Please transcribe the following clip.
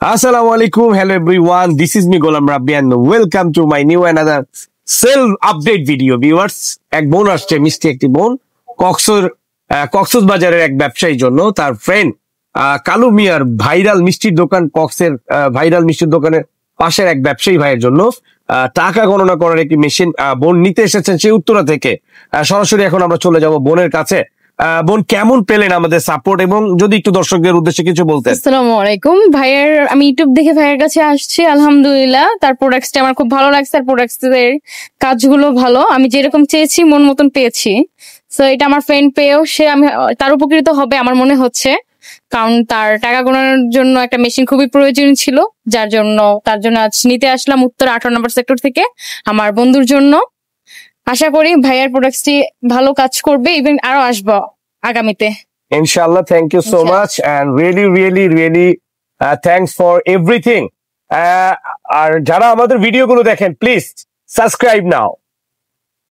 Assalamu alaikum. Hello everyone. This is me Golam Rabbi and welcome to my new another self update video. Viewers, এক বোন আসছে মিষ্টি একটি বোন কক্সবাজারের এক ব্যবসায়ীর জন্য তার ফ্রেন্ড কালু মিয়ার ভাইরাল মিষ্টির দোকান কক্সের ভাইরাল মিষ্টির দোকানের পাশের এক ব্যবসায়ী ভাইয়ের জন্য টাকা গণনা করার একটি মেশিন বোন নিতে এসেছেন সেই উত্তরা থেকে। সরাসরি এখন আমরা চলে যাব বোনের কাছে। বোন, কেমন পেলেন আমাদের সাপোর্ট, এবং যদি একটু দর্শকদের উদ্দেশ্যে কিছু বলতেন। আসসালামু আলাইকুম ভাইয়ের, আমি ইউটিউব দেখে ভাইয়ের কাছে আসছি। আলহামদুলিল্লাহ, তার প্রোডাক্টসটা আমার খুব ভালো লাগছে। আর প্রোডাক্টসের কাজগুলো ভালো, আমি যেরকম চেয়েছি মন মতন পেয়েছি। সো এটা আমার ফ্রেন্ড পেয়েও আমি তার উপকৃত হবে আমার মনে হচ্ছে, কারণ তার টাকা গোনানোর জন্য একটা মেশিন খুবই প্রয়োজন ছিল, তার জন্য আজ নিতে আসলাম উত্তর 18 নম্বর সেক্টর থেকে আমার বন্ধুর জন্য। আশা করি ভাইয়ার প্রোডাক্টসটি ভালো কাজ করবে, ইভেন আরো আসবো আগামীতে ইনশাআল্লাহ। Thank you so much and really thanks for everything. আর যারা আমাদের ভিডিওগুলো দেখেন, প্লিজ সাবস্ক্রাইব নাও।